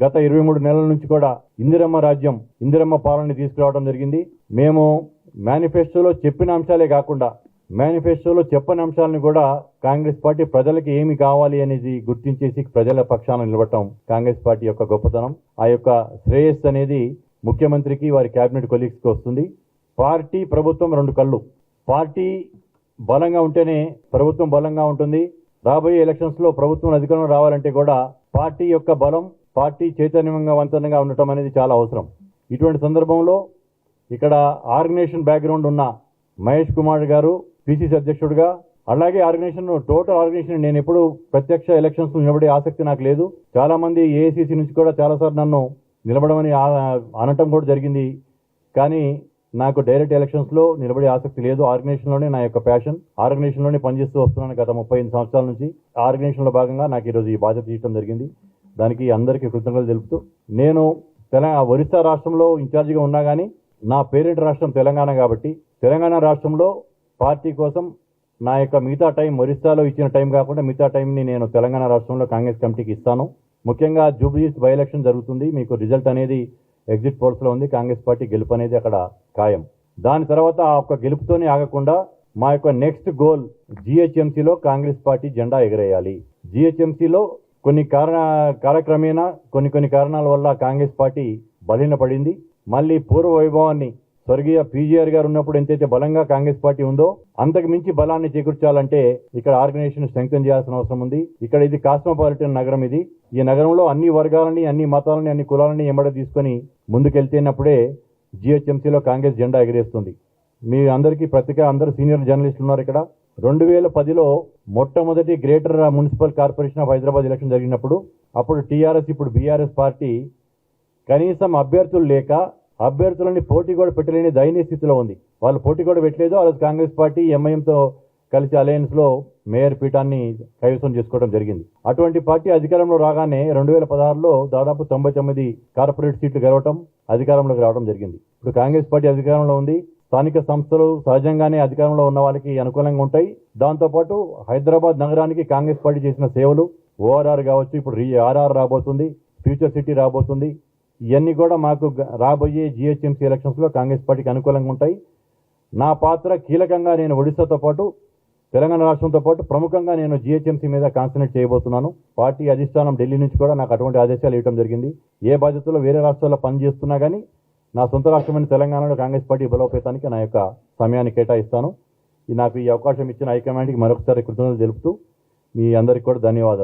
గత 23 నెలల నుంచి కూడా ఇందిరమ్మ రాజ్యం, ఇందిరమ్మ పాలన తీసుకురావడం జరిగింది. మేము మేనిఫెస్టోలో చెప్పిన అంశాలే కాకుండా మేనిఫెస్టోలో చెప్పని అంశాలను కూడా కాంగ్రెస్ పార్టీ ప్రజలకు ఏమి కావాలి అనేది గుర్తించేసి ప్రజల పక్షాన నిలబడటం కాంగ్రెస్ పార్టీ యొక్క గొప్పతనం. ఆ యొక్క శ్రేయస్సు అనేది ముఖ్యమంత్రికి, వారి కేబినెట్ కొలీగ్స్ కి వస్తుంది. పార్టీ, ప్రభుత్వం రెండు కళ్ళు. పార్టీ బలంగా ఉంటేనే ప్రభుత్వం బలంగా ఉంటుంది. రాబోయే ఎలక్షన్స్ లో ప్రభుత్వం అధికారంలో రావాలంటే కూడా పార్టీ యొక్క బలం, పార్టీ చైతన్యవంతంగా ఉండటం అనేది చాలా అవసరం. ఇటువంటి సందర్భంలో ఇక్కడ ఆర్గనైజేషన్ బ్యాక్గ్రౌండ్ ఉన్న మహేష్ కుమార్ గారు పిసిసి అధ్యక్షుడిగా, అలాగే టోటల్ ఆర్గనైజేషన్ నేను ఎప్పుడు ప్రత్యక్ష ఎలక్షన్స్ నిలబడే ఆసక్తి నాకు లేదు. చాలా మంది ఏఐసిసి నుంచి కూడా చాలాసార్లు నన్ను నిలబడమని అనటం కూడా జరిగింది. కానీ నాకు డైరెక్ట్ ఎలక్షన్స్ లో నిలబడే ఆసక్తి లేదు. ఆర్గనైజేషన్ లోనే నా యొక్క ప్యాషన్. ఆర్గనైజేషన్ లోనే పనిచేస్తూ వస్తున్నాను గత 35 సంవత్సరాల నుంచి. ఆర్గనైజేషన్ లో భాగంగా నాకు ఈరోజు ఈ బాధ్యత ఇవ్వడం జరిగింది. దానికి అందరికీ కృతజ్ఞతలు తెలుపుతూ, నేను ఒరిస్సా రాష్ట్రంలో ఇన్ఛార్జిగా ఉన్నా కానీ నా పేరెంట్ రాష్ట్రం తెలంగాణ కాబట్టి తెలంగాణ రాష్ట్రంలో పార్టీ కోసం నా యొక్క మిగతా టైం, ఒరిస్సాలో ఇచ్చిన టైం కాకుండా మిగతా టైంని నేను తెలంగాణ రాష్ట్రంలో కాంగ్రెస్ కమిటీకి ఇస్తాను. ముఖ్యంగా జూబ్లీహిల్స్ బై ఎలక్షన్ జరుగుతుంది. మీకు రిజల్ట్ అనేది ఎగ్జిట్ పోల్స్ లో ఉంది. కాంగ్రెస్ పార్టీ గెలుపు అనేది అక్కడ ఖాయం. దాని తర్వాత ఆ ఒక్క గెలుపుతోనే ఆగకుండా మా యొక్క నెక్స్ట్ గోల్ జిహెచ్ఎంసీలో కాంగ్రెస్ పార్టీ జెండా ఎగరేయాలి. జిహెచ్ఎంసీలో కొన్ని కాలక్రమేణా కొన్ని కారణాల వల్ల కాంగ్రెస్ పార్టీ బలహీనపడింది. మళ్ళీ పూర్వ వైభవాన్ని స్వర్గీయ పీజీఆర్ గారు ఉన్నప్పుడు ఎంతైతే బలంగా కాంగ్రెస్ పార్టీ ఉందో అంతకు మించి బలాన్ని చేకూర్చాలంటే ఇక్కడ ఆర్గనైజేషన్ స్ట్రెంగ్తన్ చేయాల్సిన అవసరం ఉంది. ఇక్కడ ఇది కాస్మోపాలిటన్ నగరం. ఈ నగరంలో అన్ని వర్గాలని, అన్ని మతాలని, అన్ని కులాలని ఎంబడ తీసుకొని ముందుకెళ్తేనప్పుడే జిహెచ్ఎంసీలో కాంగ్రెస్ జెండా ఎగిరేస్తుంది. మీ అందరికీ అందరూ సీనియర్ జర్నలిస్టులు ఉన్నారు ఇక్కడ. 2010లో మొట్టమొదటి greater municipal corporation of Hyderabad election జరిగినప్పుడు అప్పుడు టీఆర్ఎస్, ఇప్పుడు బీఆర్ఎస్ పార్టీ కనీసం అభ్యర్థులు లేక అభ్యర్థులని పోటీ కూడా పెట్టలేని దయనీయ స్థితిలో ఉంది. వాళ్ళు పోటీ కూడా పెట్టలేదు. ఆ రోజు కాంగ్రెస్ పార్టీ ఎంఐఎంతో కలిసి అలయన్స్ లో మేయర్ పీఠాన్ని కైవసం చేసుకోవడం జరిగింది. అటువంటి పార్టీ అధికారంలో రాగానే 2016లో దాదాపు 99 కార్పొరేట్ సీట్లు గెలవటం, అధికారంలోకి రావడం జరిగింది. ఇప్పుడు కాంగ్రెస్ పార్టీ అధికారంలో ఉంది. స్థానిక సంస్థలు సహజంగానే అధికారంలో ఉన్న వాళ్ళకి అనుకూలంగా ఉంటాయి. దాంతోపాటు హైదరాబాద్ నగరానికి కాంగ్రెస్ పార్టీ చేసిన సేవలు, ఓఆర్ఆర్ కావచ్చు, ఇప్పుడు ఆర్ఆర్ రాబోతుంది, ఫ్యూచర్ సిటీ రాబోతుంది. ఇవన్నీ కూడా మాకు రాబోయే జిహెచ్ఎంసీ ఎలక్షన్స్ లో కాంగ్రెస్ పార్టీకి అనుకూలంగా ఉంటాయి. నా పాత్ర కీలకంగా నేను ఒడిశాతో పాటు తెలంగాణ రాష్ట్రంతో పాటు ప్రముఖంగా నేను జిహెచ్ఎంసీ మీద కాన్సన్ట్రేట్ చేయబోతున్నాను. పార్టీ అధిష్టానం ఢిల్లీ నుంచి కూడా నాకు అటువంటి ఆదేశాలు ఇవ్వడం జరిగింది. ఏ బాధ్యతలో వేరే రాష్ట్రాల్లో పనిచేస్తున్నా కానీ నా సొంత రాష్ట్రమైన తెలంగాణలో కాంగ్రెస్ పార్టీ బలోపేతానికి నా యొక్క సమయాన్ని కేటాయిస్తాను. నాకు ఈ అవకాశం ఇచ్చిన హైకమాండ్కి మరొకసారి కృతజ్ఞతలు తెలుపుతూ మీ అందరికీ కూడా ధన్యవాదాలు.